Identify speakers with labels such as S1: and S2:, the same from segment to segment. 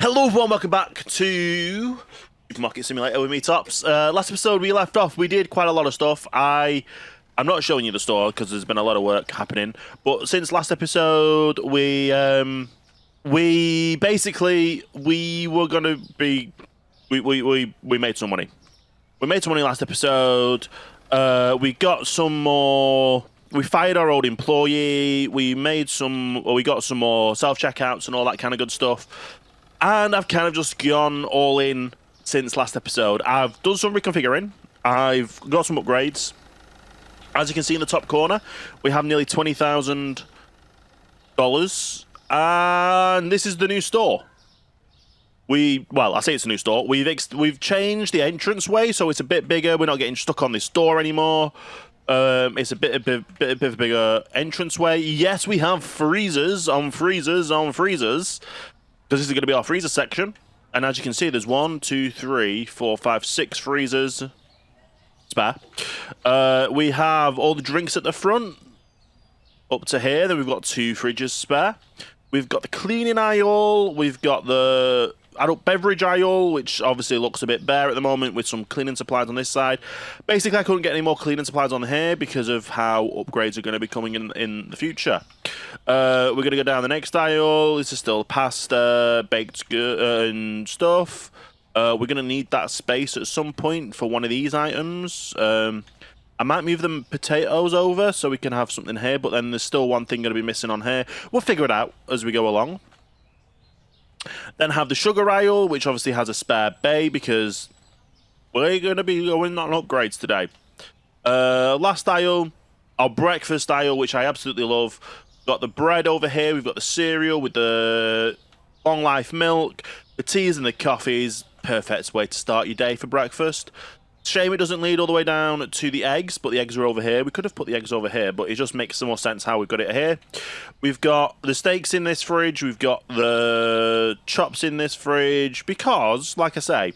S1: Hello everyone, welcome back to Supermarket Simulator with me, Tops. Last episode we left off, we did quite a lot of stuff. I'm not showing you the store because there's been a lot of work happening. But since last episode, we basically were gonna be we made some money. We made some money last episode. We got some more. We fired our old employee. We got some more self-checkouts and all that kind of good stuff. And I've kind of just gone all in since last episode. I've done some reconfiguring. I've got some upgrades. As you can see in the top corner, we have nearly $20,000. And this is the new store. Well, I say it's a new store. We've changed the entranceway, so it's a bit bigger. We're not getting stuck on this door anymore. It's a bit of a bigger entranceway. Yes, we have freezers on freezers on freezers. Because this is going to be our freezer section. And as you can see, there's 1, 2, 3, 4, 5, 6 freezers spare. We have all the drinks at the front up to here. Then we've got 2 fridges spare. We've got the cleaning aisle. We've got the adult beverage aisle, which obviously looks a bit bare at the moment with some cleaning supplies on this side. Basically, I couldn't get any more cleaning supplies on here because of how upgrades are going to be coming in the future. We're going to go down the next aisle. This is still pasta, baked goods and stuff. We're going to need that space at some point for one of these items. I might move the potatoes over so we can have something here, but then there's still one thing going to be missing on here. We'll figure it out as we go along. Then have the sugar aisle, which obviously has a spare bay because we're going to be going on upgrades today. Last aisle, our breakfast aisle, which I absolutely love. We've got the bread over here. We've got the cereal with the long life milk, the teas and the coffees. Perfect way to start your day for breakfast. Shame it doesn't lead all the way down to the eggs, but the eggs are over here. We could have put the eggs over here, but it just makes some more sense how we've got it here. We've got the steaks in this fridge. We've got the chops in this fridge because, like I say,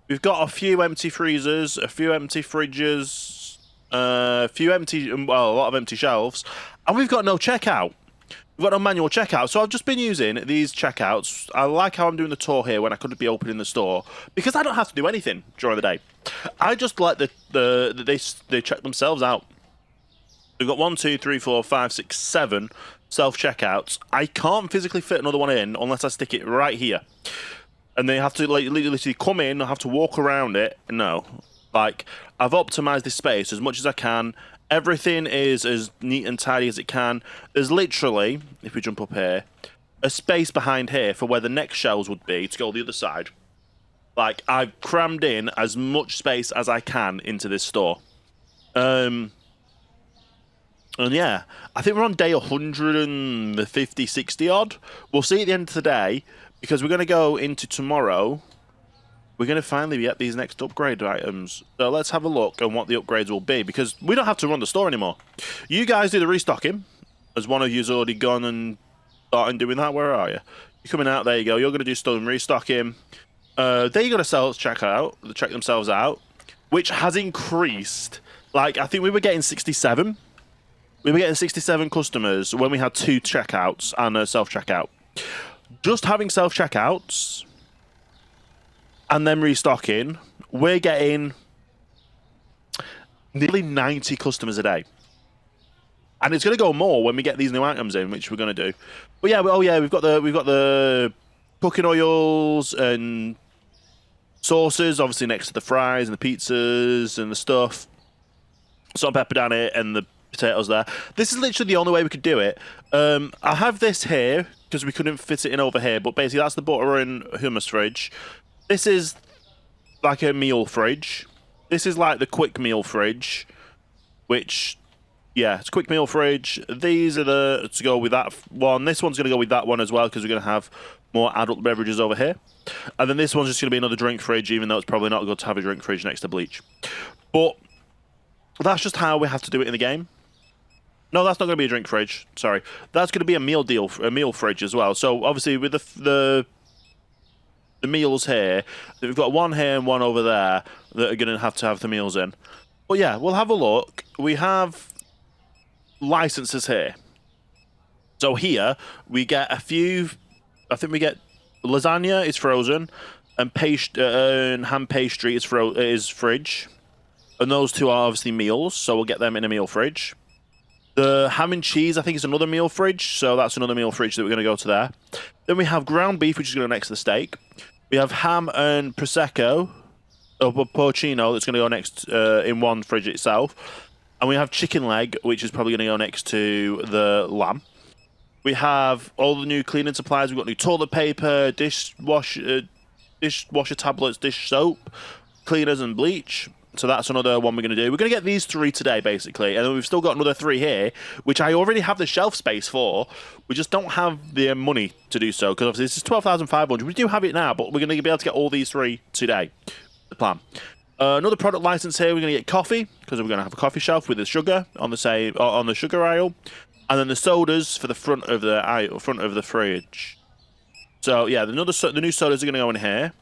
S1: we've got a few empty freezers, a few empty fridges, a lot of empty shelves, and we've got no checkout. We've got no manual checkout, so I've just been using these checkouts. I like how I'm doing the tour here when I could be opening the store because I don't have to do anything during the day. I just let they check themselves out. We've got 1, 2, 3, 4, 5, 6, 7 self-checkouts. I can't physically fit another one in unless I stick it right here. And they have to literally come in, I have to walk around it. No. Like, I've optimized this space as much as I can. Everything is as neat and tidy as it can. There's literally, if we jump up here, a space behind here for where the next shelves would be to go the other side. Like, I've crammed in as much space as I can into this store. And yeah, I think we're on day 150, 60 odd. We'll see at the end of the day, because we're going to go into tomorrow. We're going to finally get these next upgrade items. So let's have a look at what the upgrades will be, because we don't have to run the store anymore. You guys do the restocking, as one of you's already gone and started doing that. Where are you? You're coming out. There you go. You're going to do some restocking. They're going to check themselves out, which has increased. Like, I think we were getting 67. We were getting 67 customers when we had 2 checkouts and a self-checkout. Just having self-checkouts and then restocking, we're getting nearly 90 customers a day. And it's going to go more when we get these new items in, which we're going to do. But yeah, we've got the cooking oils and sauces, obviously next to the fries and the pizzas and the stuff. Salt and pepper down here and the potatoes there. This is literally the only way we could do it. I have this here because we couldn't fit it in over here, but basically that's the butter and hummus fridge. This is like a meal fridge. This is like the quick meal fridge, which, yeah, it's a quick meal fridge. These are to go with that one. This one's going to go with that one as well because we're going to have more adult beverages over here. And then this one's just going to be another drink fridge, even though it's probably not good to have a drink fridge next to bleach. But that's just how we have to do it in the game. No, that's not going to be a drink fridge. Sorry. That's going to be a meal fridge as well. So obviously with the meals here, we've got one here and one over there that are going to have the meals in. But yeah, we'll have a look. We have licenses here. So here we get a few. I think we get lasagna is frozen, and ham pastry is fridge, and those two are obviously meals, so we'll get them in a meal fridge. The ham and cheese, I think, is another meal fridge, so that's another meal fridge that we're going to go to there. Then we have ground beef, which is going to go next to the steak. We have ham and prosecco, or porcino, that's going to go next in one fridge itself. And we have chicken leg, which is probably going to go next to the lamb. We have all the new cleaning supplies. We've got new toilet paper, dishwasher tablets, dish soap, cleaners, and bleach. So that's another one we're going to do. We're going to get these 3 today, basically. And then we've still got another 3 here, which I already have the shelf space for. We just don't have the money to do so, because obviously this is 12,500. We do have it now, but we're going to be able to get all these 3 today. The plan. Another product license here, we're going to get coffee, because we're going to have a coffee shelf with the sugar on the sugar aisle. And then the sodas for the front of the fridge. So, yeah, the new sodas are going to go in here.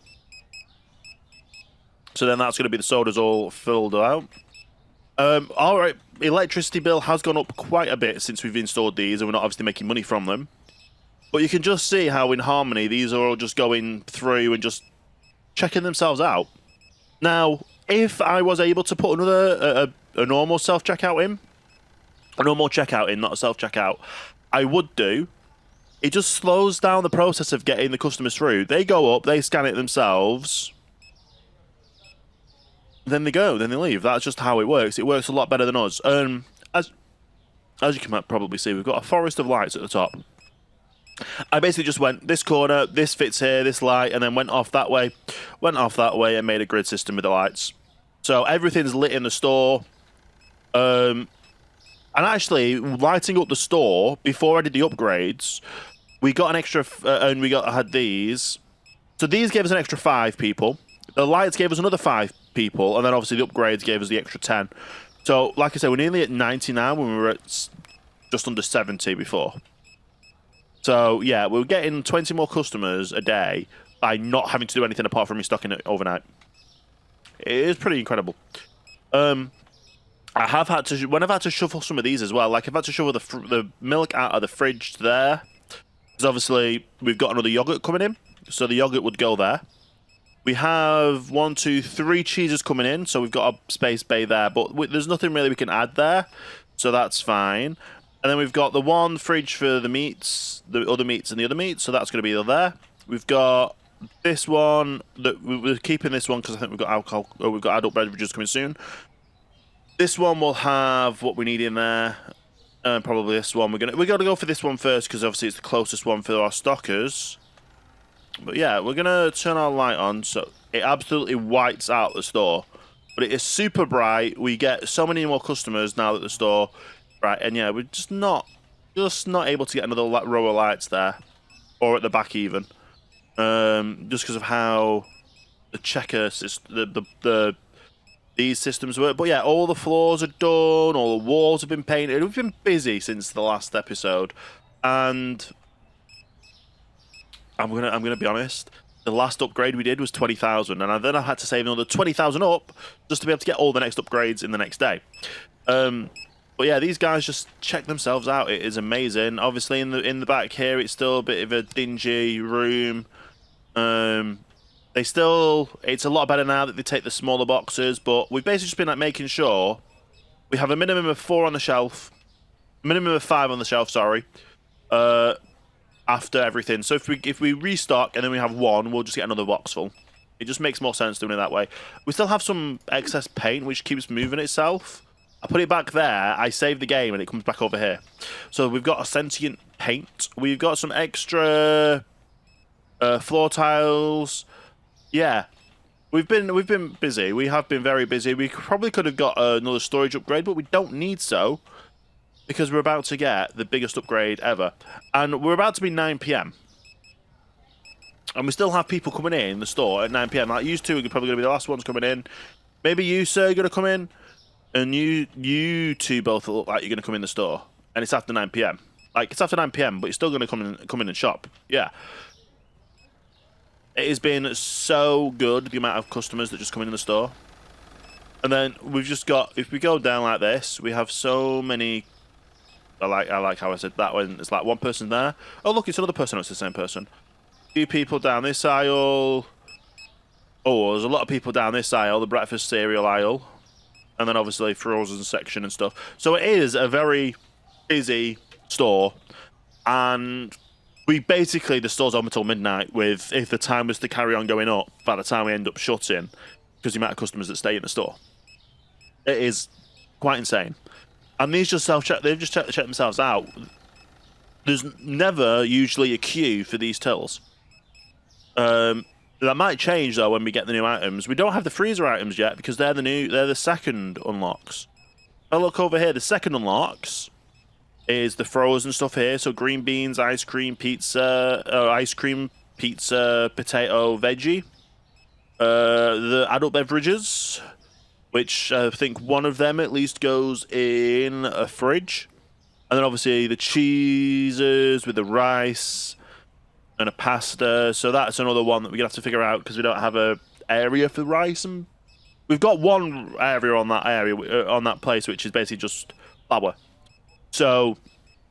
S1: So then that's going to be the sodas all filled out. All right, electricity bill has gone up quite a bit since we've installed these, and we're not obviously making money from them. But you can just see how in harmony these are all just going through and just checking themselves out. Now, if I was able to put another a normal self-checkout in, not a self-checkout, I would do. It just slows down the process of getting the customers through. They go up, they scan it themselves. Then they go, then they leave. That's just how it works. It works a lot better than us. As you can probably see, we've got a forest of lights at the top. I basically just went, this corner, this fits here, this light, and then went off that way, and made a grid system with the lights. So everything's lit in the store. And actually, lighting up the store, before I did the upgrades, we got an extra, had these. So these gave us an extra 5 people. The lights gave us another 5 people, and then obviously the upgrades gave us the extra 10. So, like I said, we're nearly at 90 now when we were at just under 70 before. So, yeah, we're getting 20 more customers a day by not having to do anything apart from restocking it overnight. It is pretty incredible. I have had to, when I've had to shuffle some of these as well, like I've had to shuffle the milk out of the fridge there, because obviously we've got another yogurt coming in, so the yogurt would go there. We have 1, 2, 3 cheeses coming in, so we've got a space bay there, but there's nothing really we can add there, so that's fine. And then we've got the one fridge for the meats, the other meats and the other meats, so that's going to be there. We've got this one, that we're keeping this one because I think we've got alcohol, or we've got adult beverages coming soon. This one will have what we need in there, and probably this one. We're gonna go for this one first because obviously it's the closest one for our stockers. But yeah, we're going to turn our light on so it absolutely whites out the store. But it is super bright. We get so many more customers now that the store... Right, and yeah, we're just not able to get another row of lights there. Or at the back even. Just because of how the checker system... these systems work. But yeah, all the floors are done. All the walls have been painted. We've been busy since the last episode. And... I'm gonna be honest. The last upgrade we did was 20,000, and then I had to save another 20,000 up just to be able to get all the next upgrades in the next day. But yeah, these guys just check themselves out. It is amazing. Obviously, in the back here, it's still a bit of a dingy room. It's a lot better now that they take the smaller boxes, but we've basically just been like making sure we have a minimum of 4 on the shelf, minimum of 5 on the shelf. Sorry. After everything, so if we restock and then we have 1, we'll just get another box full. It just makes more sense doing it that way. We still have some excess paint which keeps moving itself. I put it back there, I save the game, and it comes back over here. So we've got a sentient paint. We've got some extra floor tiles. Yeah, we've been busy. We have been very busy. We probably could have got another storage upgrade, but we don't need so. Because we're about to get the biggest upgrade ever. And we're about to be 9 PM. And we still have people coming in the store at 9 PM. Like, you two are probably going to be the last ones coming in. Maybe you, sir, are going to come in. And you two both look like you're going to come in the store. And it's after 9 PM. Like, it's after 9 PM, but you're still going to come in and shop. Yeah. It has been so good, the amount of customers that just come in the store. And then we've just got, if we go down like this, we have so many... I like how I said that when it's like one person there. Oh, look, it's another person. It's the same person. few people down this aisle. Oh, there's a lot of people down this aisle, the breakfast cereal aisle. And then obviously frozen section and stuff. So it is a very busy store. And we basically, the store's open until midnight with, if the time was to carry on going up, by the time we end up shutting, because the amount of customers that stay in the store. It is quite insane. And these just self-check, they've just checked themselves out. There's never usually a queue for these tills. That might change though when we get the new items. We don't have the freezer items yet because they're the second unlocks. Oh, look over here, the second unlocks is the frozen stuff here. So green beans, ice cream, pizza, potato, veggie. The adult beverages, which I think one of them at least goes in a fridge. And then obviously the cheeses with the rice and a pasta. So that's another one that we're going to have to figure out because we don't have a area for rice. And we've got one area on that place, which is basically just flour. So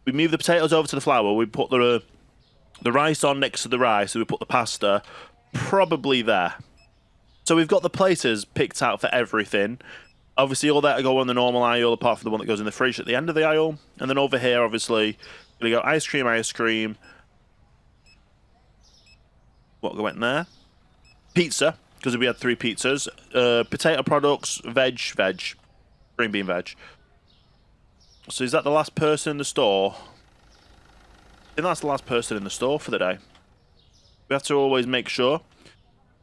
S1: we move the potatoes over to the flour. We put the rice on next to the rice. So we put the pasta probably there. So we've got the places picked out for everything. Obviously, all that go on the normal aisle, apart from the one that goes in the fridge at the end of the aisle. And then over here, obviously, we go ice cream. What went there? Pizza, because we had 3 pizzas. Potato products, veg, green bean veg. So is that the last person in the store? I think that's the last person in the store for the day. We have to always make sure.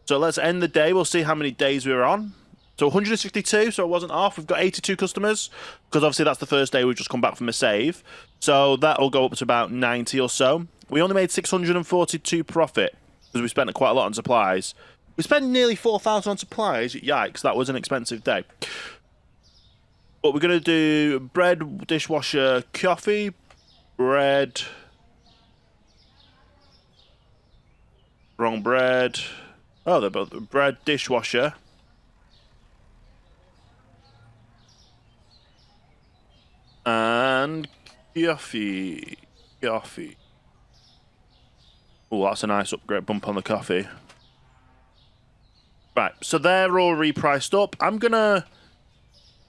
S1: So let's end the day. We'll see how many days we were on. So 162, so it wasn't off. We've got 82 customers, because obviously that's the first day we've just come back from a save. So that'll go up to about 90 or so. We only made 642 profit, because we spent quite a lot on supplies. We spent nearly 4,000 on supplies. Yikes, that was an expensive day. But we're going to do bread, dishwasher, coffee, bread. Wrong bread. Oh, they're both bread, dishwasher. And coffee. Oh, that's a nice upgrade bump on the coffee. Right, so they're all repriced up. I'm going to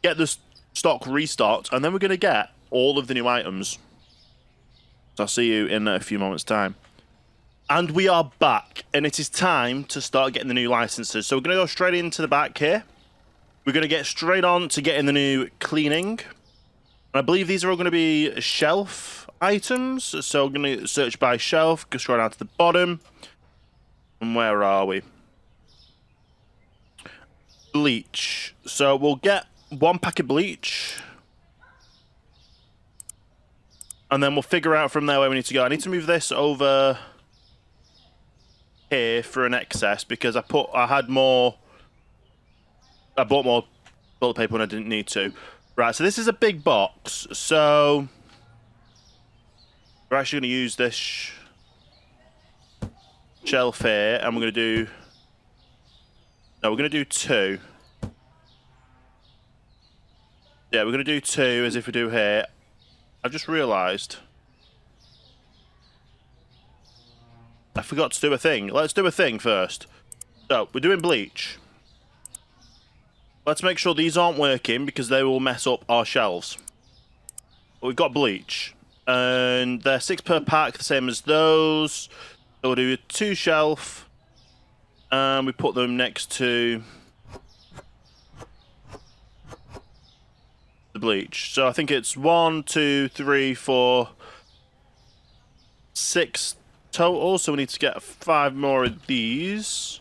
S1: get the stock restocked, and then we're going to get all of the new items. So I'll see you in a few moments' time. And we are back, and it is time to start getting the new licenses. So we're going to go straight into the back here. We're going to get straight on to getting the new cleaning. And I believe these are all going to be shelf items. So we're going to search by shelf, go straight down to the bottom. And where are we? Bleach. So we'll get 1 pack of bleach. And then we'll figure out from there where we need to go. I need to move this over here for an excess because I bought more toilet paper when I didn't need to. Right, so this is a big box. So we're actually going to use this shelf here, and we're going to do. No, we're going to do 2. Yeah, we're going to do 2 as if we do here. I've just realised I forgot to do a thing. Let's do a thing first. So, we're doing bleach. Let's make sure these aren't working because they will mess up our shelves. But we've got bleach. And they're 6 per pack, the same as those. So we'll do 2 shelf. And we put them next to the bleach. So I think it's 1, 2, 3, 4, 6 total. So we need to get 5 more of these.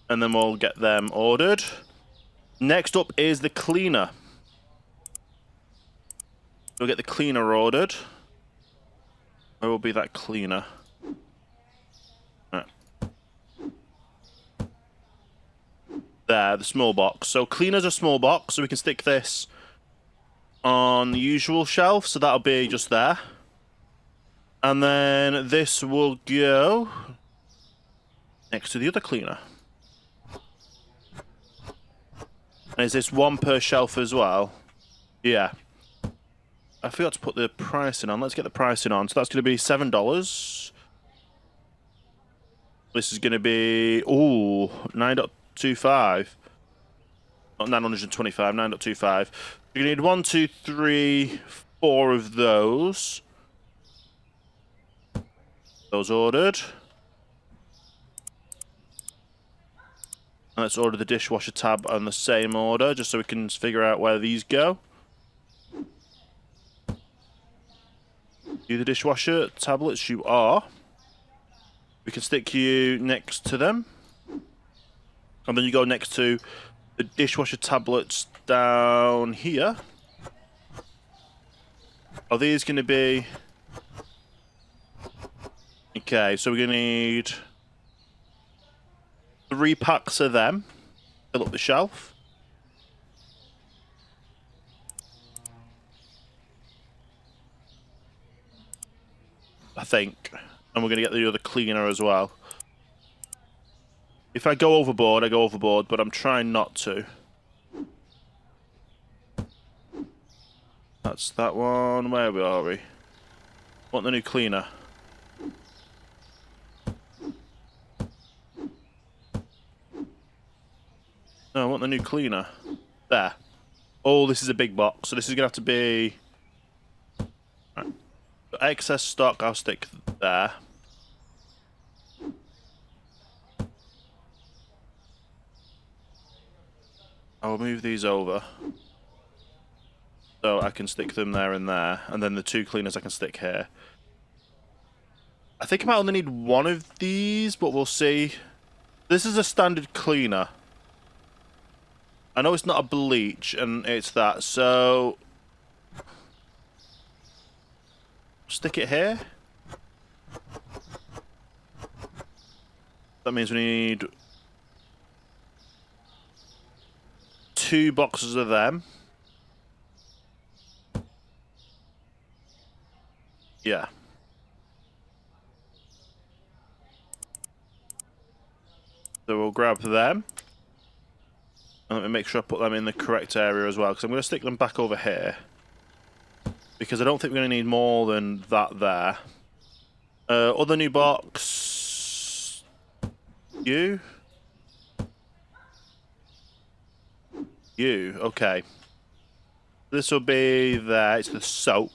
S1: And then we'll get them ordered. Next up is the cleaner. We'll get the cleaner ordered. Where will be that cleaner? Right. There, the small box. So cleaner's a small box, so we can stick this on the usual shelf. So that'll be just there. And then this will go next to the other cleaner. And is this 1 per shelf as well? Yeah. I forgot to put the pricing on. Let's get the pricing on. So that's going to be $7. This is going to be 9.25. Not 925, 9.25. You're going to need 1, 2, 3, 4 of those. Those ordered. Let's order the dishwasher tab on the same order, just so we can figure out where these go. You the dishwasher tablets, you are. We can stick you next to them. And then you go next to the dishwasher tablets down here. Are these going to be... Okay, so we're going to need 3 packs of them. Fill up the shelf. I think. And we're going to get the other cleaner as well. If I go overboard, I go overboard, but I'm trying not to. That's that one. Where are we? Want the new cleaner. No, I want the new cleaner. There. Oh, this is a big box, so this is going to have to be... Right. Excess stock, I'll stick there. I'll move these over. So I can stick them there and there. And then the 2 cleaners I can stick here. I think I might only need 1 of these, but we'll see. This is a standard cleaner. I know it's not a bleach, and it's that, so... Stick it here. That means we need 2 boxes of them. Yeah. So we'll grab them. And let me make sure I put them in the correct area as well, because I'm going to stick them back over here. Because I don't think we're going to need more than that there. Other new box... You? You, okay. This will be there, it's the soap.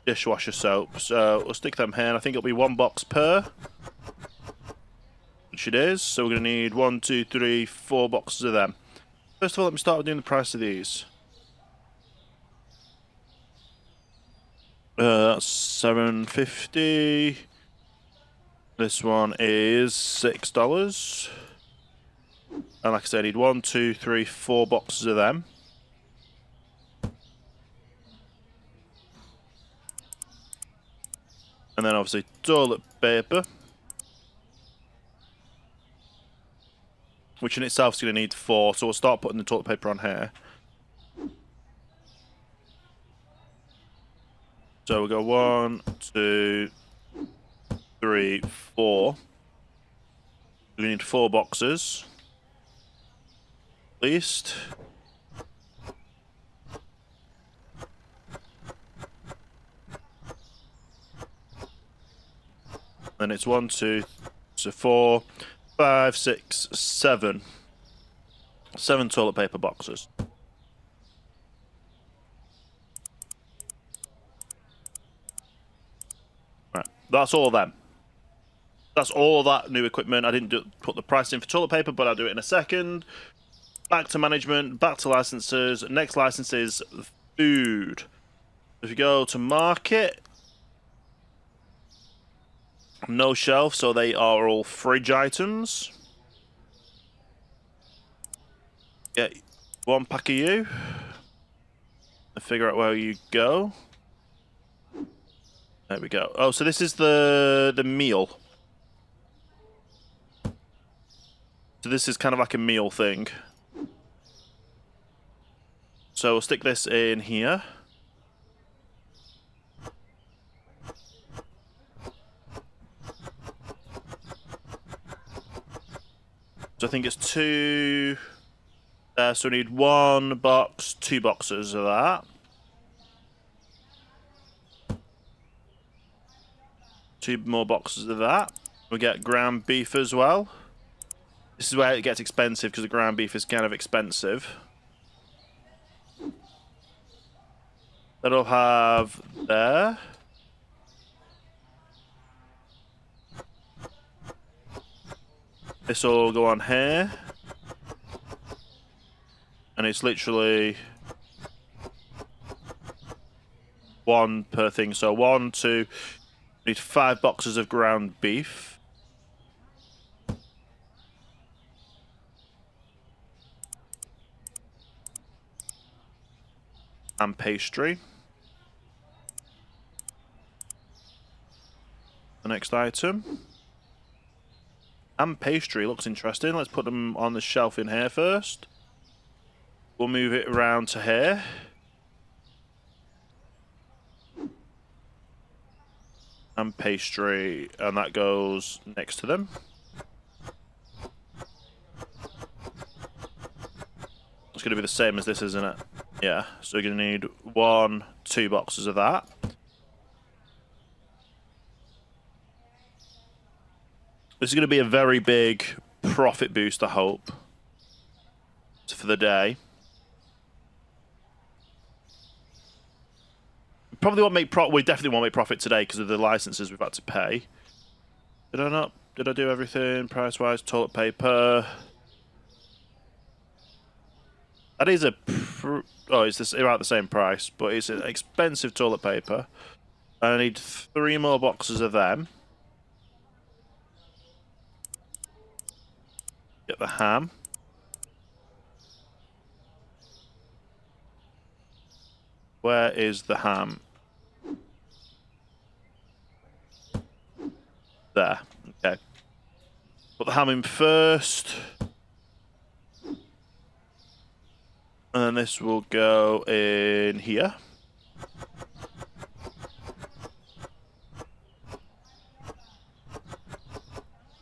S1: Dishwasher soap, so we'll stick them here, and I think it'll be 1 box per. Which it is, so we're going to need 1, 2, 3, 4 boxes of them. First of all, let me start with doing the price of these. That's $7.50. This one is $6. And like I said, I need 1, 2, 3, 4 boxes of them. And then obviously toilet paper. Which in itself is going to need 4, so we'll start putting the toilet paper on here. So we'll go 1, 2, 3, 4. We need 4 boxes. At least. Then it's 1, 2, so 4, 5, 6, 7. 7 toilet paper boxes. Right, that's all of them. That's all that new equipment. I didn't put the price in for toilet paper, but I'll do it in a second. Back to management, back to licenses. Next license is food. If you go to market, no shelf, so they are all fridge items. Get 1 pack of you. And figure out where you go. There we go. Oh, so this is the meal. So this is kind of like a meal thing. So we'll stick this in here. So I think it's 2, there. So we need 1 box, 2 boxes of that. 2 more boxes of that. We get ground beef as well. This is where it gets expensive because the ground beef is kind of expensive. That'll have there. This will go on here. And it's literally 1 per thing. So 1, 2, need 5 boxes of ground beef. And pastry. The next item. And pastry looks interesting. Let's put them on the shelf in here first. We'll move it around to here. And pastry, and that goes next to them. It's going to be the same as this, isn't it? Yeah, so we're going to need 1, 2 boxes of that. This is going to be a very big profit boost, I hope, for the day. Probably won't make we definitely won't make profit today because of the licenses we've had to pay. Did I not? Did I do everything price-wise? Toilet paper. That is a... oh, it's this, about the same price, but it's an expensive toilet paper. And I need 3 more boxes of them. Get the ham. Where is the ham? There. Okay. Put the ham in first. And then this will go in here.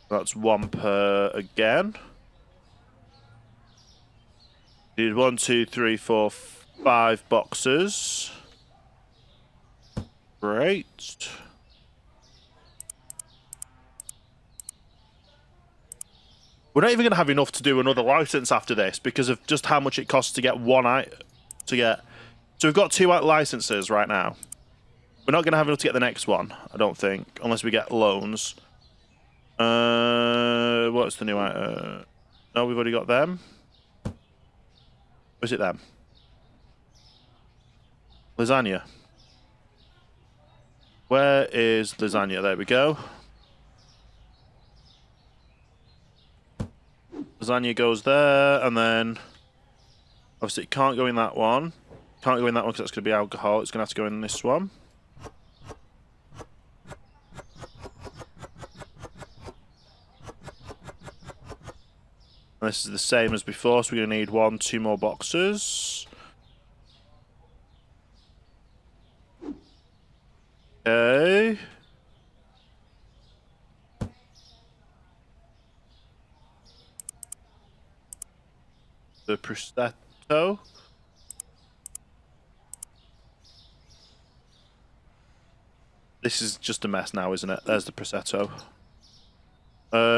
S1: That's 1 per again. Need 1, 2, 3, 4, 5 boxes. Great. We're not even going to have enough to do another license after this because of just how much it costs to get one So we've got 2 licenses right now. We're not going to have enough to get the next one, I don't think, unless we get loans. What's the new item? No, we've already got them. Or is it them? Lasagna. Where is lasagna? There we go. Lasagna goes there, and then obviously it can't go in that one. Can't go in that one because that's going to be alcohol. It's going to have to go in this one. And this is the same as before, so we're going to need 1, 2 more boxes. Okay. The prosciutto. This is just a mess now, isn't it? There's the prosciutto.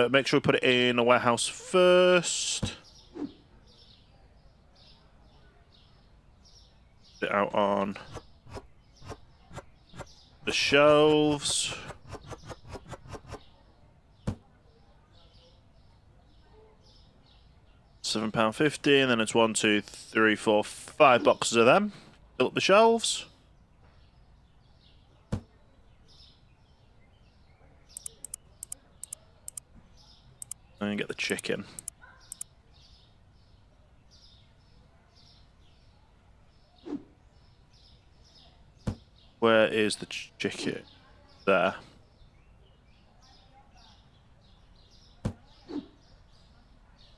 S1: Make sure we put it in a warehouse first. Put it out on the shelves. £7.50, and then it's 1, 2, 3, 4, 5 boxes of them. Fill up the shelves. And get the chicken. Where is the chicken? There.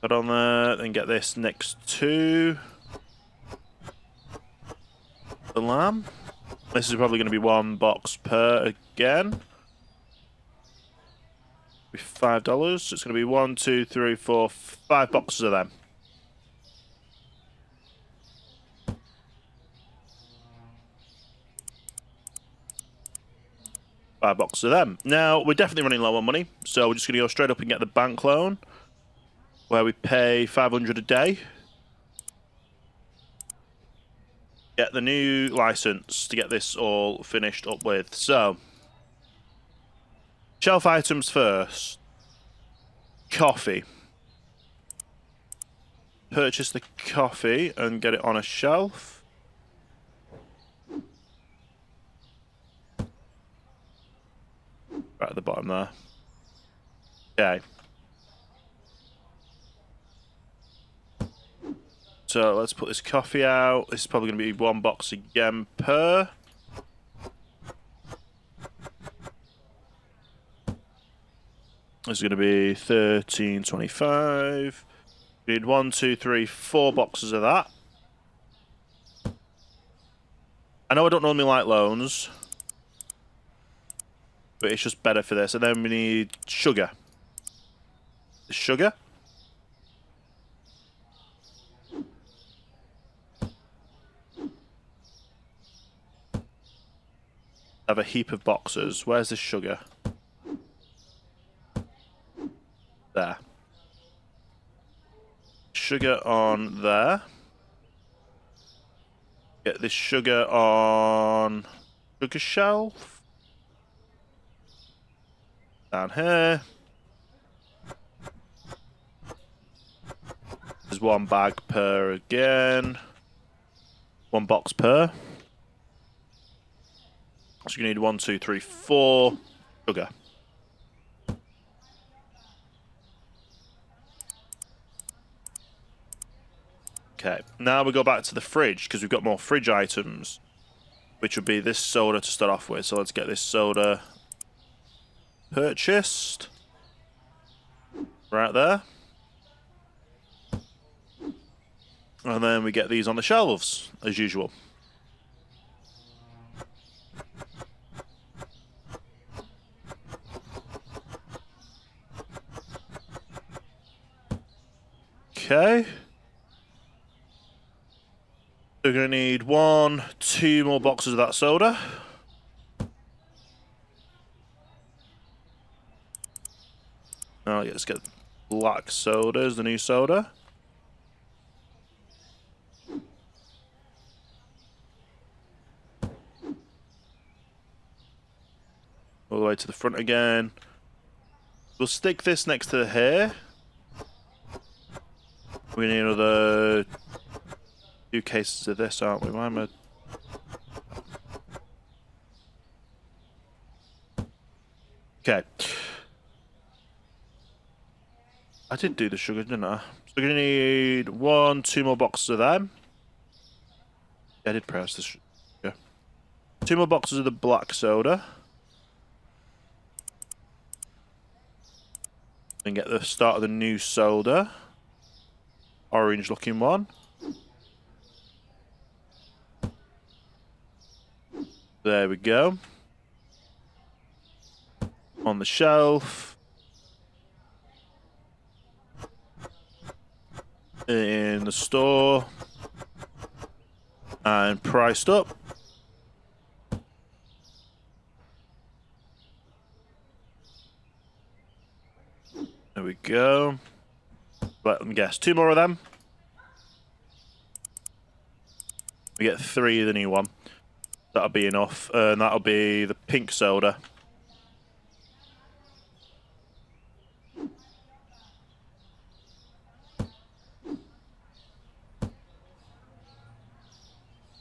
S1: Put on there, then get this next to the lamb. This is probably going to be 1 box per again. Be $5. So it's going to be 1, 2, 3, 4, 5 boxes of them. 5 boxes of them. Now, we're definitely running low on money, so we're just going to go straight up and get the bank loan, where we pay 500 a day. Get the new license to get this all finished up with. So, shelf items first. Coffee. Purchase the coffee and get it on a shelf. Right at the bottom there. Okay. So let's put this coffee out. This is probably going to be 1 box again per. This is going to be 13.25. We need 1, 2, 3, 4 boxes of that. I know I don't normally like loans, but it's just better for this. And then we need sugar. Sugar. I have a heap of boxes. Where's the sugar? There. Sugar on there. Get this sugar on sugar shelf. Down here. There's 1 bag per again. 1 box per. So you need 1, 2, 3, 4 sugar. Okay, now we go back to the fridge because we've got more fridge items, which would be this soda to start off with. So let's get this soda purchased. Right there. And then we get these on the shelves, as usual. Okay. We're going to need 1, 2 more boxes of that soda. Now let's get black soda as the new soda. All the way to the front again. We'll stick this next to here. We need another 2 cases of this, aren't we? Why am I... Okay. I did do the sugar, didn't I? So we're going to need 1, 2 more boxes of them. Yeah, I did press this. Yeah. 2 more boxes of the black soda. And get the start of the new soda. Orange looking one. There we go. On the shelf. In the store. And priced up. There we go. Let them guess. 2 more of them. We get 3 of the new one. That'll be enough. And that'll be the pink soda.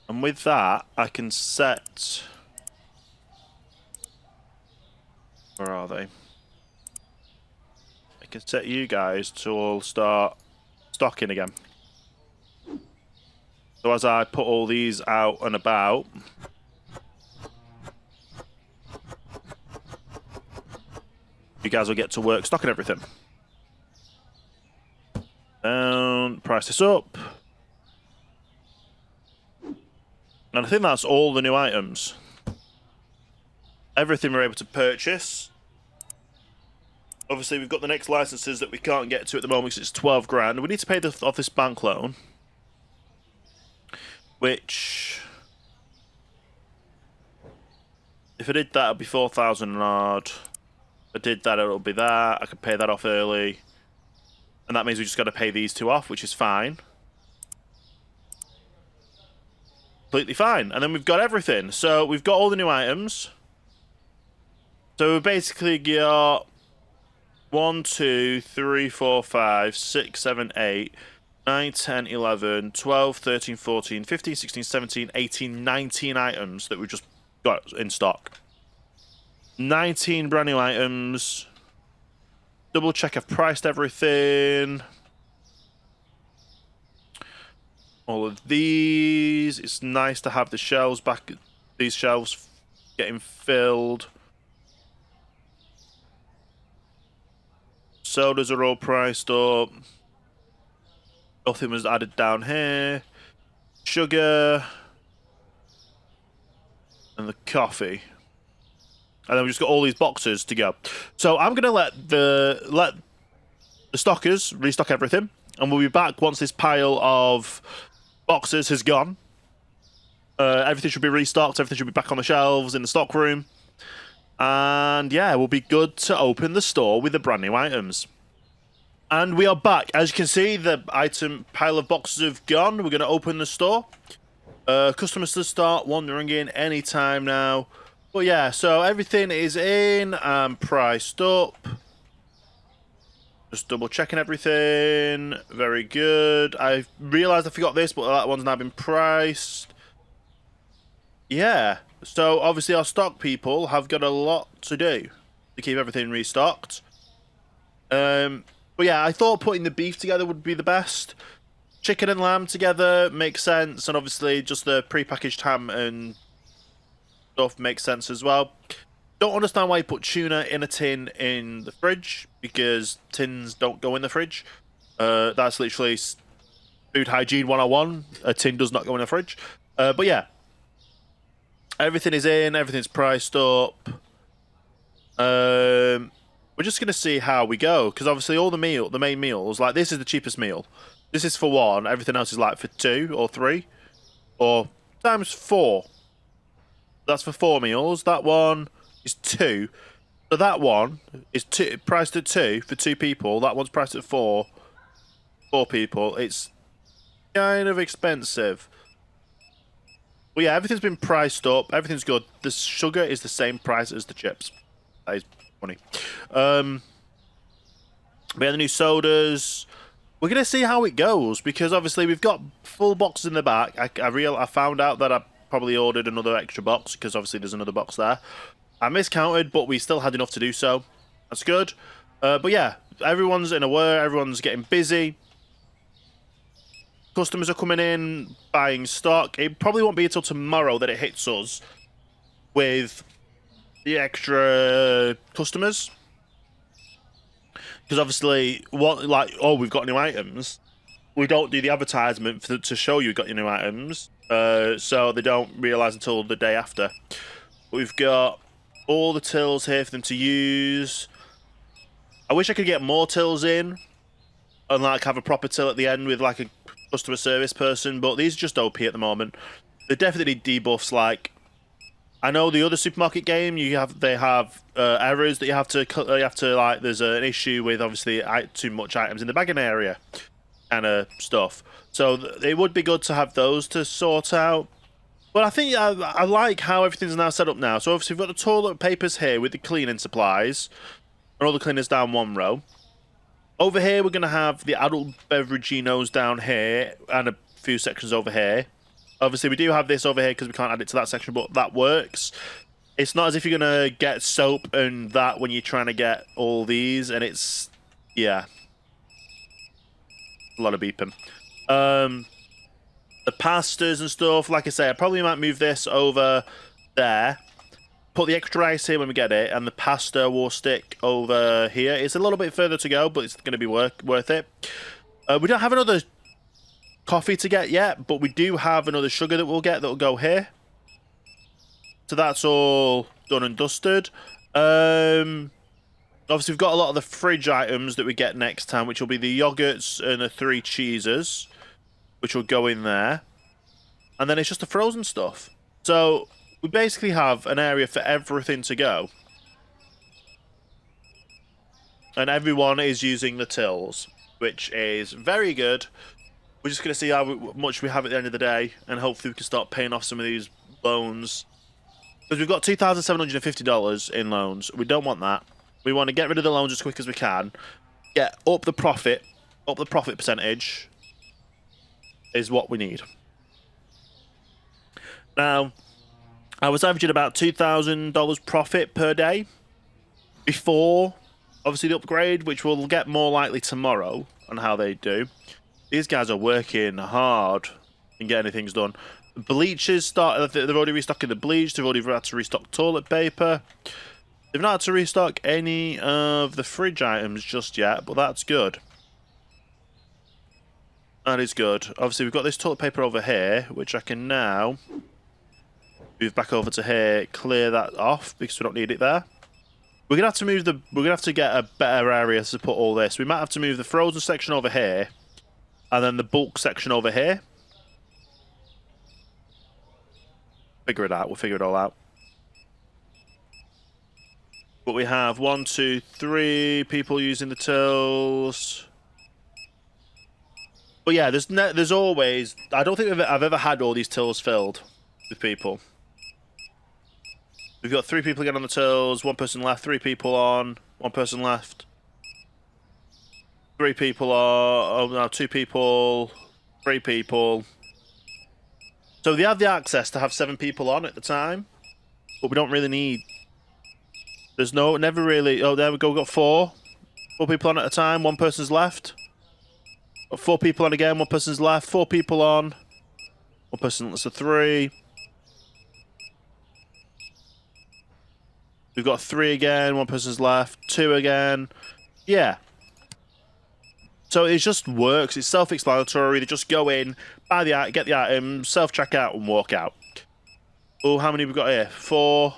S1: And with that, I can set... Where are they? I can set you guys to all start stocking again. So as I put all these out and about, you guys will get to work stocking everything. Down, price this up. And I think that's all the new items. Everything we're able to purchase. Obviously, we've got the next licenses that we can't get to at the moment because it's 12 grand. We need to pay off this bank loan. Which... If I did that, it'd be 4,000 odd. If I did that, it'll be that. I could pay that off early. And that means we just got to pay these two off, which is fine. Completely fine. And then we've got everything. So we've got all the new items. So we basically got 1, 2, 3, 4, 5, 6, 7, 8, 9, 10, 11, 12, 13, 14, 15, 16, 17, 18, 19 items that we just got in stock. 19 brand new items. Double check I've priced everything. All of these. It's nice to have the shelves back. These shelves getting filled. Sodas are all priced up. Nothing was added down here. Sugar. And the coffee. And then we just got all these boxes to go. So I'm gonna let the stockers restock everything, and we'll be back once this pile of boxes has gone. Everything should be restocked. Everything should be back on the shelves in the stock room, and yeah, we'll be good to open the store with the brand new items. And we are back. As you can see, the item pile of boxes have gone. We're gonna open the store. Customers to start wandering in anytime now. But yeah, so everything is in and priced up. Just double checking everything. Very good. I realised I forgot this, but that one's now been priced. Yeah, so obviously our stock people have got a lot to do to keep everything restocked. But yeah, I thought putting the beef together would be the best. Chicken and lamb together makes sense, and obviously just the pre-packaged ham and stuff makes sense as well. Don't understand why you put tuna in a tin in the fridge, because tins don't go in the fridge. That's literally food hygiene 101. A tin does not go in the fridge. But yeah, everything is in, everything's priced up. We're just going to see how we go, because obviously all the main meals, like this is the cheapest meal. This is for 1, everything else is like for 2 or 3, or times 4. That's for 4 meals. That one is 2. So that one is priced at 2 for 2 people. That one's priced at 4 people. It's kind of expensive. Well, yeah, everything's been priced up. Everything's good. The sugar is the same price as the chips. That is funny. We have the new sodas. We're going to see how it goes, because obviously we've got full boxes in the back. I found out that I probably ordered another extra box, because obviously there's another box there. I miscounted, but we still had enough to do so. That's good. But yeah, everyone's in a whir. Everyone's getting busy. Customers are coming in, buying stock. It probably won't be until tomorrow that it hits us with the extra customers. Because obviously, we've got new items. We don't do the advertisement to show you got your new items. So they don't realise until the day after. We've got all the tills here for them to use. I wish I could get more tills in and like have a proper till at the end with like a customer service person, but these are just OP at the moment. They definitely need debuffs. Like, I know the other supermarket game, they have errors that you have to like. There's an issue with obviously too much items in the bagging area kind of stuff. So it would be good to have those to sort out. But I think I like how everything's now set up now. So obviously we've got the toilet papers here with the cleaning supplies, and all the cleaners down one row. Over here we're going to have the adult beveraginos down here, and a few sections over here. Obviously we do have this over here because we can't add it to that section, but that works. It's not as if you're going to get soap and that when you're trying to get all these, and it's, yeah, a lot of beeping. The pastas and stuff, like I say, I probably might move this over there. Put the extra rice here when we get it, and the pasta will stick over here. It's a little bit further to go, but it's going to be worth it. We don't have another coffee to get yet, but we do have another sugar that we'll get that will go here. So that's all done and dusted. Obviously, we've got a lot of the fridge items that we get next time, which will be the yogurts and the 3 cheeses, which will go in there. And then it's just the frozen stuff. So we basically have an area for everything to go. And everyone is using the tills, which is very good. We're just going to see how much we have at the end of the day, and hopefully we can start paying off some of these loans. Because we've got $2,750 in loans. We don't want that. We want to get rid of the loans as quick as we can. Get up the profit percentage is what we need. Now, I was averaging about $2,000 profit per day before, obviously, the upgrade, which we'll get more likely tomorrow on how they do. These guys are working hard in getting things done. Bleachers started. They've already restocking the bleach. They've already had to restock toilet paper. They've not had to restock any of the fridge items just yet, but that's good. That is good. Obviously, we've got this toilet paper over here, which I can now move back over to here, clear that off because we don't need it there. We're gonna have to move the. We're gonna have to get a better area to put all this. We might have to move the frozen section over here, and then the bulk section over here. Figure it out. We'll figure it all out. But we have 1, 2, 3 people using the tills. But yeah, there's always. I don't think I've ever had all these tills filled with people. We've got 3 people again on the tills. 1 person left. 3 people on. 1 person left. 3 people are. Oh no, 2 people. 3 people. So they have the access to have 7 people on at the time, but we don't really need. There's never really. Oh, there we go. We've got 4 people on at a time. 1 person's left. Got 4 people on again. 1 person's left. 4 people on. 1 person. That's a 3. We've got 3 again. 1 person's left. 2 again. Yeah. So it just works. It's self-explanatory. They just go in, buy the get the item, self-check out, and walk out. Oh, how many we got here? 4.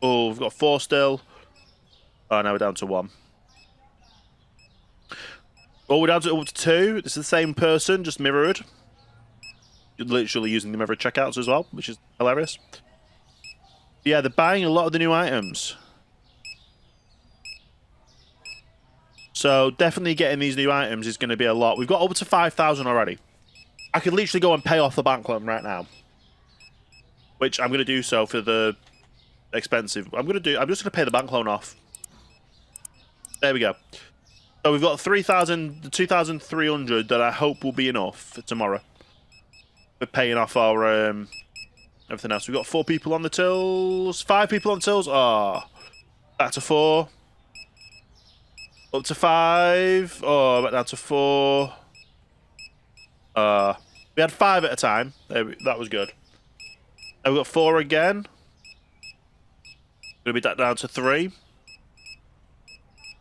S1: Oh, we've got 4 still. Oh, now we're down to 1. Oh, we're down to up to 2. This is the same person, just mirrored. You're literally using the mirrored checkouts as well, which is hilarious. Yeah, they're buying a lot of the new items. So definitely getting these new items is going to be a lot. We've got over to 5,000 already. I could literally go and pay off the bank loan right now, which I'm going to do so for the expensive. I'm just going to pay the bank loan off. There we go. So we've got 2,300 that I hope will be enough for tomorrow. For paying off our everything else. We've got 4 people on the tills. 5 people on tills. Ah, back to 4. Up to 5. Oh, back down to 4. We had 5 at a time. That was good. And we've got 4 again. Gonna be down to 3.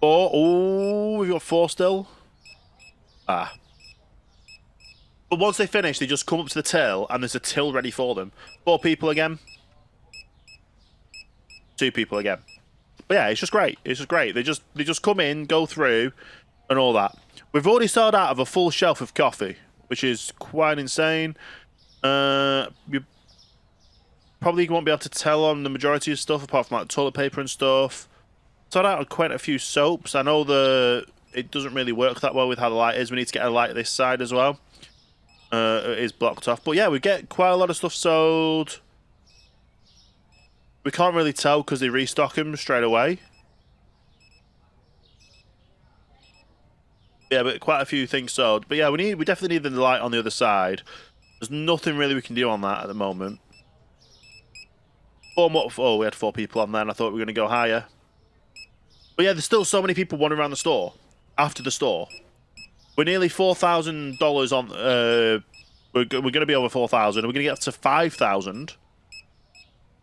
S1: 4. Oh, we've got 4 still. Ah. But once they finish, they just come up to the till, and there's a till ready for them. 4 people again. 2 people again. But yeah, it's just great. It's just great. They just come in, go through, and all that. We've already sold out of a full shelf of coffee, which is quite insane. You probably won't be able to tell on the majority of stuff, apart from like toilet paper and stuff. Sold out of quite a few soaps. I know it doesn't really work that well with how the light is. We need to get a light this side as well. It is blocked off. But yeah, we get quite a lot of stuff sold. We can't really tell because they restock them straight away. Yeah, but quite a few things sold. But yeah, we definitely need the light on the other side. There's nothing really we can do on that at the moment. Oh, we had 4 people on there, and I thought we were going to go higher. But yeah, there's still so many people wandering around the store. After the store. We're nearly $4,000 on... we're going to be over 4,000. We're going to get up to 5,000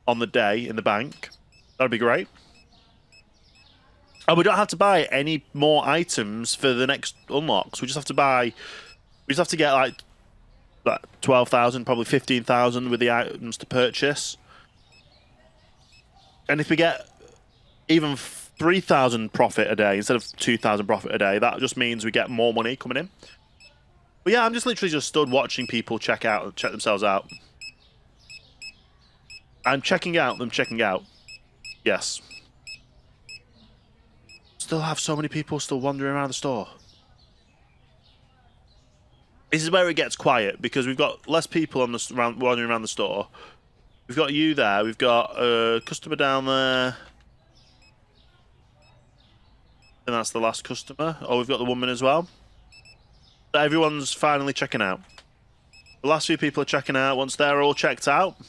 S1: on the day in the bank. That'd be great. And we don't have to buy any more items for the next unlocks. We just have to buy... We just have to get like 12,000, probably 15,000 with the items to purchase. And if we get even 3,000 profit a day instead of 2,000 profit a day, that just means we get more money coming in. But yeah, I'm just literally stood watching people check themselves out. I'm checking out them checking out. Yes. Still have so many people still wandering around the store. This is where it gets quiet because we've got less people on the wandering around the store. We've got you there. We've got a customer down there. And that's the last customer. Oh, we've got the woman as well. So everyone's finally checking out. The last few people are checking out. Once they're all checked out, we'll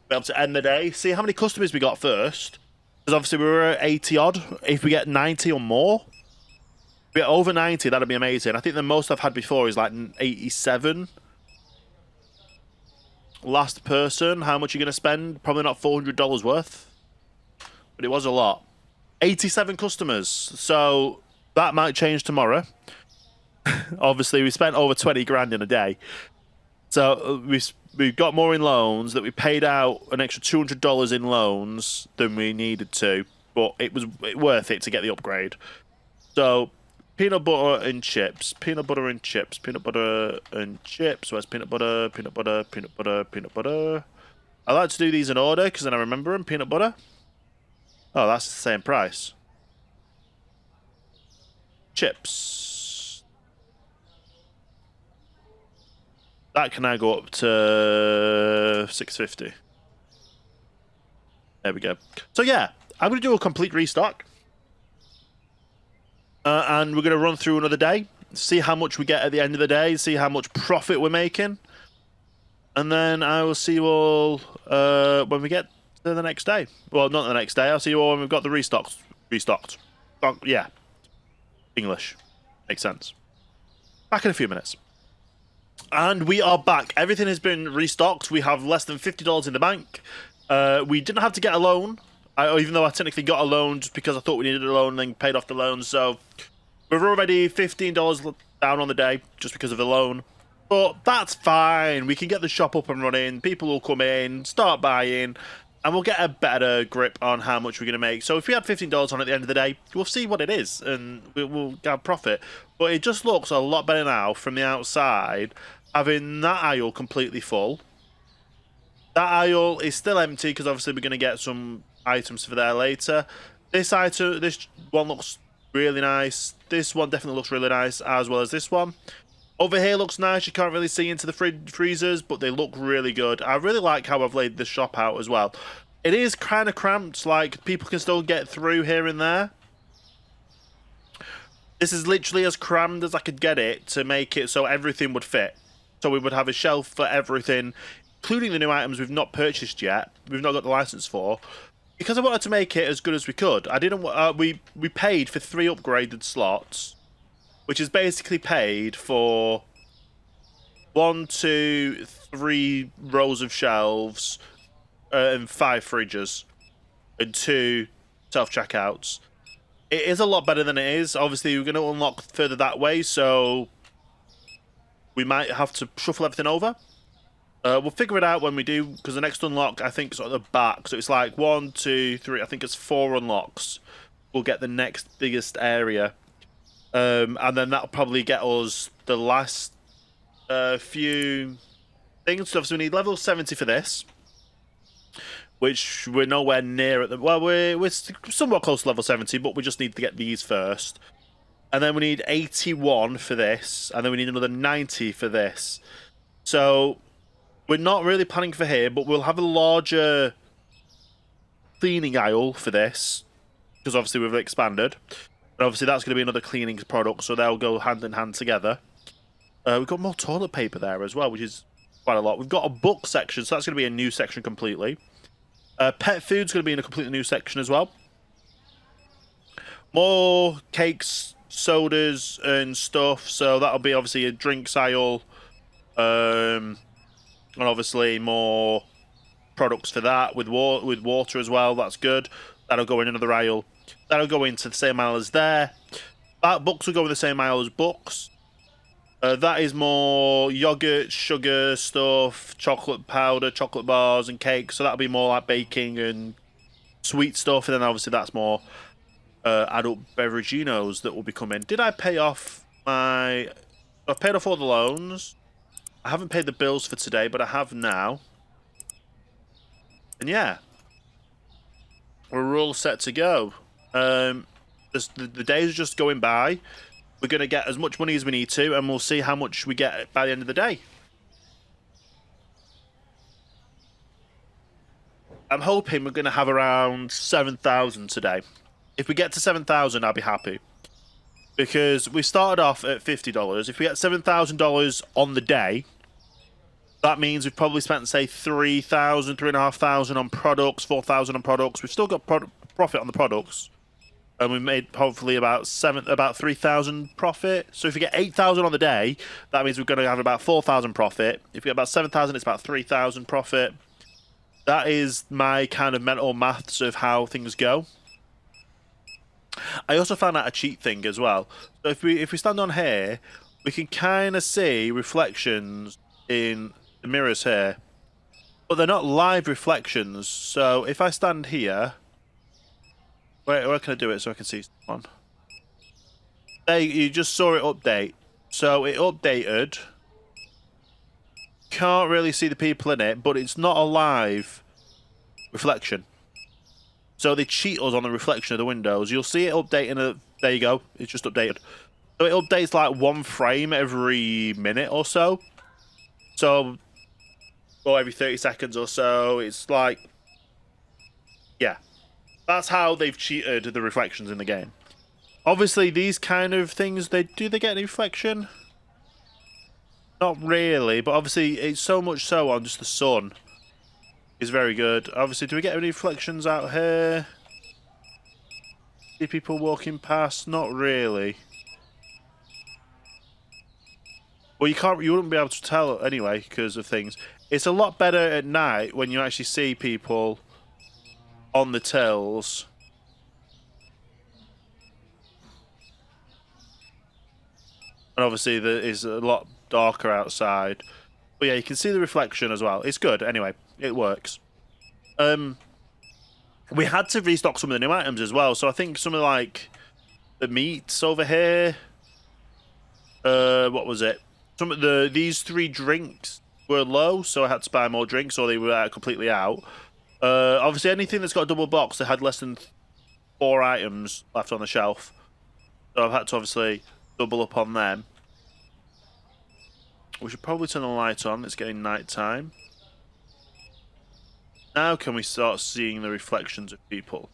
S1: be able to end the day. See how many customers we got first. Because obviously we were at 80 odd. If we get 90 or more, if we get over 90, that'd be amazing. I think the most I've had before is like 87. Last person, how much are you going to spend? Probably not $400 worth. But it was a lot. 87 customers. So that might change tomorrow. Obviously, we spent over 20 grand in a day. So we've got more in loans, that we paid out an extra $200 in loans than we needed to, but it was worth it to get the upgrade. So peanut butter and chips, peanut butter and chips, peanut butter and chips. Where's peanut butter, peanut butter, peanut butter, peanut butter? I like to do these in order because then I remember them. Peanut butter. Oh, that's the same price. Chips. That can now go up to $6.50. There we go. So yeah, I'm going to do a complete restock. And we're going to run through another day, see how much we get at the end of the day, see how much profit we're making. And then I will see you all when we get to the next day. Well, not the next day. I'll see you all when we've got the restocked. Oh, yeah. English. Makes sense. Back in a few minutes. And we are back. Everything has been restocked. We have less than $50 in the bank. We didn't have to get a loan, even though I technically got a loan just because I thought we needed a loan and then paid off the loan. So we're already $15 down on the day just because of the loan. But that's fine. We can get the shop up and running. People will come in, start buying, and we'll get a better grip on how much we're going to make. So if we had $15 on at the end of the day, we'll see what it is, and we'll get profit. But it just looks a lot better now from the outside, having that aisle completely full. That aisle is still empty because obviously we're going to get some items for there later. This one looks really nice. This one definitely looks really nice, as well as this one. Over here looks nice. You can't really see into the freezers, but they look really good. I really like how I've laid the shop out as well. It is kind of cramped, like people can still get through here and there. This is literally as crammed as I could get it to make it so everything would fit. So we would have a shelf for everything, including the new items we've not purchased yet. We've not got the license for. Because I wanted to make it as good as we could. I didn't. We paid for 3 upgraded slots, which is basically paid for 1, 2, 3 rows of shelves, and 5 fridges, and 2 self-checkouts. It is a lot better than it is. Obviously, we're going to unlock further that way, so we might have to shuffle everything over. We'll figure it out when we do, because the next unlock, I think, is at the back. So it's like 1, 2, 3, I think it's 4 unlocks. We'll get the next biggest area. And then that'll probably get us the last few things. So obviously we need level 70 for this, which we're nowhere near at the... Well, we're somewhat close to level 70, but we just need to get these first. And then we need 81 for this, and then we need another 90 for this. So we're not really planning for here, but we'll have a larger cleaning aisle for this, because obviously we've expanded. And obviously that's going to be another cleaning product, so they'll go hand in hand together. We've got more toilet paper there as well, which is quite a lot. We've got a book section, so that's going to be a new section completely. Pet food's going to be in a completely new section as well. More cakes, sodas, and stuff, so that'll be obviously a drinks aisle. And obviously more products for that, with water as well, that's good. That'll go in another aisle. That'll go into the same aisle as there. Books will go in the same aisle as books. That is more yogurt, sugar stuff, chocolate powder, chocolate bars and cakes. So that'll be more like baking and sweet stuff. And then obviously that's more adult beveraginos that will be coming. Did I pay off my... I've paid off all the loans. I haven't paid the bills for today, but I have now. And yeah, we're all set to go. The days are just going by. We're going to get as much money as we need to, and we'll see how much we get by the end of the day. I'm hoping we're going to have around 7,000 today. If we get to 7,000, I'll be happy. Because we started off at $50. If we get $7,000 on the day, that means we've probably spent, say, 3,000, 3,500 on products, 4,000 on products. We've still got profit on the products. And we made hopefully about 3,000 profit. So if we get 8,000 on the day, that means we're going to have about 4,000 profit. If we get about 7,000, it's about 3,000 profit. That is my kind of mental maths of how things go. I also found out a cheat thing as well. So if we stand on here, we can kind of see reflections in the mirrors here, but they're not live reflections. So if I stand here, where can I do it so I can see someone? There, you just saw it update. So it updated. Can't really see the people in it, but it's not a live reflection. So they cheat us on the reflection of the windows. You'll see it updating. There you go. It's just updated. So it updates like one frame every minute or so. So, or every 30 seconds or so. It's like, yeah. That's how they've cheated the reflections in the game. Obviously, these kind of things, do they get any reflection? Not really, but obviously it's so much so on just the sun is very good. Obviously, do we get any reflections out here? See people walking past? Not really. Well, you wouldn't be able to tell anyway because of things. It's a lot better at night when you actually see people on the tills. And obviously, there is a lot darker outside. But yeah, you can see the reflection as well. It's good. Anyway, it works. We had to restock some of the new items as well. So I think some of like the meats over here. What was it? Some of these 3 drinks were low, so I had to buy more drinks, or they were completely out. Obviously, anything that's got a double box that had less than 4 items left on the shelf. So I've had to obviously double up on them. We should probably turn the light on. It's getting night time. Now can we start seeing the reflections of people?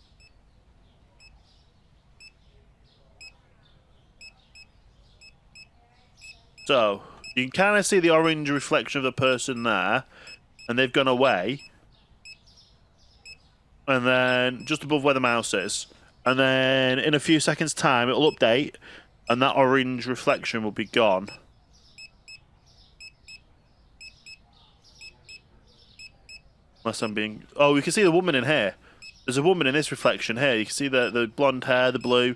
S1: So, you can kind of see the orange reflection of the person there, and they've gone away. And then just above where the mouse is. And then in a few seconds' time, it'll update, and that orange reflection will be gone. Unless I'm being... Oh, we can see the woman in here. There's a woman in this reflection here. You can see the blonde hair, the blue.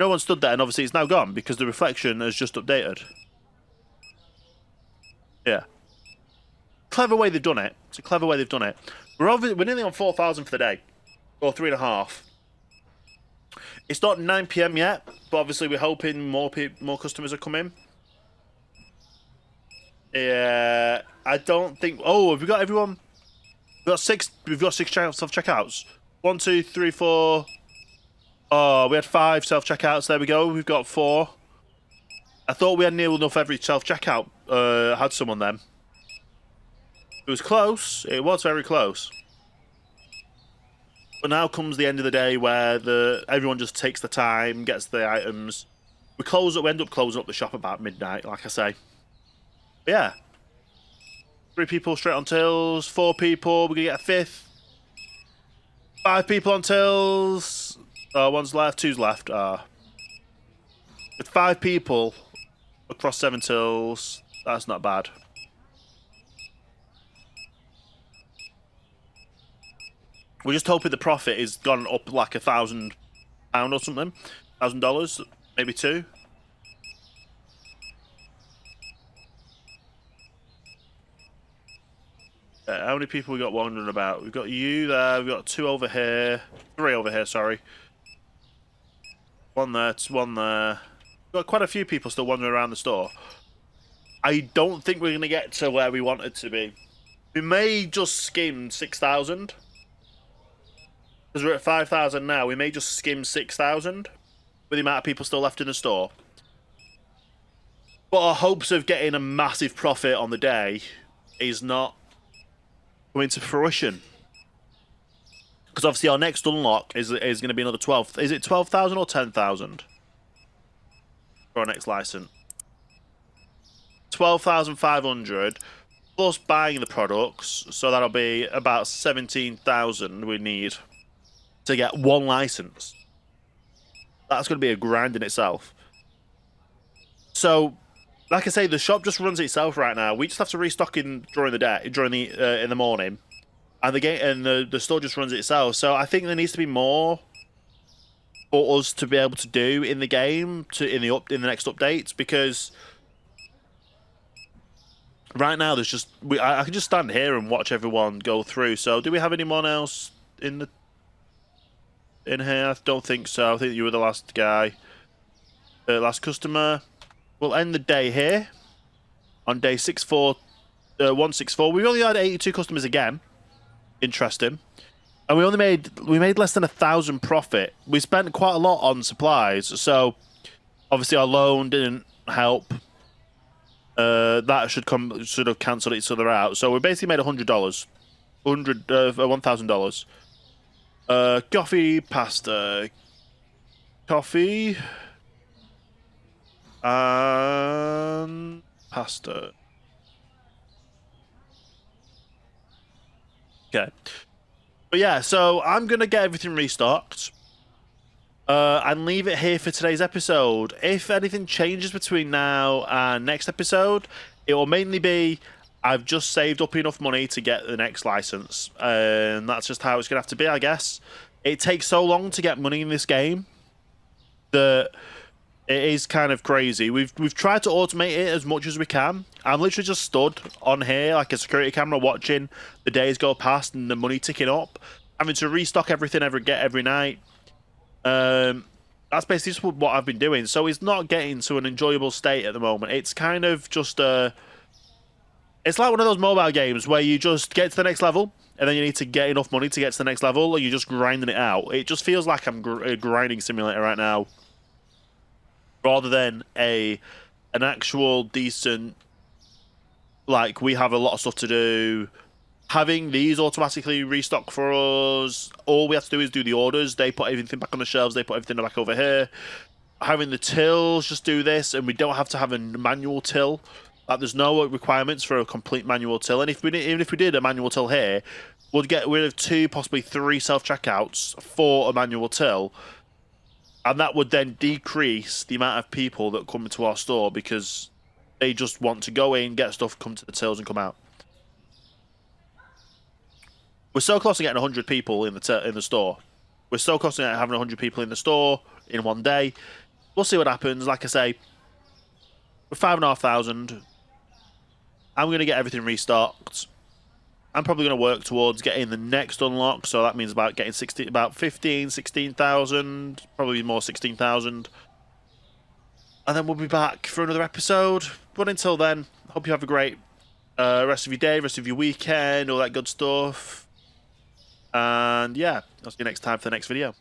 S1: No one stood there, and obviously it's now gone because the reflection has just updated. Yeah. Clever way they've done it. It's a clever way they've done it. We're nearly on 4,000 for the day. Or 3.5. It's not 9 PM yet, but obviously we're hoping more customers are coming. Yeah, I don't think... Oh, have we got everyone? We've got 6 self-checkouts. 1, 2, 3, 4. Oh, we had 5 self-checkouts. There we go. We've got 4. I thought we had near enough every self-checkout had someone then. It was close. It was very close. But now comes the end of the day where everyone just takes the time, gets the items. We end up closing up the shop about midnight, like I say. But yeah. 3 people straight on tills. 4 people. We're going to get a 5th. 5 people on tills. 1's left. 2's left. With 5 people across 7 tills, that's not bad. We're just hoping the profit is gone up like £1,000 or something. $1,000, maybe 2. How many people we got wandering about? We've got you there. We've got 2 over here. 3 over here, sorry. 1 there. 1 there. We've got quite a few people still wandering around the store. I don't think we're going to get to where we want it to be. We may just skim 6,000. because we're at 5,000 now, we may just skim 6,000 with the amount of people still left in the store. But our hopes of getting a massive profit on the day is not coming to fruition. Because obviously our next unlock is going to be another 12. Is it 12,000 or 10,000 for our next license? 12,500 plus buying the products, so that'll be about 17,000 we need to get one license. That's going to be a grind in itself. So, like I say, the shop just runs itself right now. We just have to restock during the day, in the morning, and the store just runs itself. So I think there needs to be more for us to be able to do in the game in the next updates, because right now there's just I can just stand here and watch everyone go through. So do we have anyone else in here? I don't think so. I think you were the last guy, last customer. We'll end the day here on day 164. We've only had 82 customers again. Interesting. And we made less than 1,000 profit. We spent quite a lot on supplies, so obviously our loan didn't help. That should have cancelled each other out. So we basically made $100, $1,000. Coffee, pasta, coffee, and pasta. Okay. But yeah, so I'm going to get everything restocked and leave it here for today's episode. If anything changes between now and next episode, it will mainly be I've just saved up enough money to get the next license. And that's just how it's going to have to be, I guess. It takes so long to get money in this game that it is kind of crazy. We've tried to automate it as much as we can. I'm literally just stood on here like a security camera watching the days go past and the money ticking up, having to restock everything every night. That's basically just what I've been doing. So it's not getting to an enjoyable state at the moment. It's kind of just it's like one of those mobile games where you just get to the next level and then you need to get enough money to get to the next level, or you're just grinding it out. It just feels like I'm a grinding simulator right now, rather than an actual decent, like, we have a lot of stuff to do. Having these automatically restock for us, all we have to do is do the orders. They put everything back on the shelves, they put everything back over here. Having the tills just do this, and we don't have to have a manual till. Like, there's no requirements for a complete manual till. And even if we did a manual till here, we'd get rid of 2, possibly 3 self-checkouts for a manual till. And that would then decrease the amount of people that come into our store, because they just want to go in, get stuff, come to the tills, and come out. We're so close to getting 100 people in the store. We're so close to having 100 people in the store in one day. We'll see what happens. Like I say, we're 5,500. I'm going to get everything restocked. I'm probably going to work towards getting the next unlock, so that means about getting 16,000, probably more 16,000. And then we'll be back for another episode. But until then, hope you have a great rest of your day, rest of your weekend, all that good stuff. And yeah, I'll see you next time for the next video.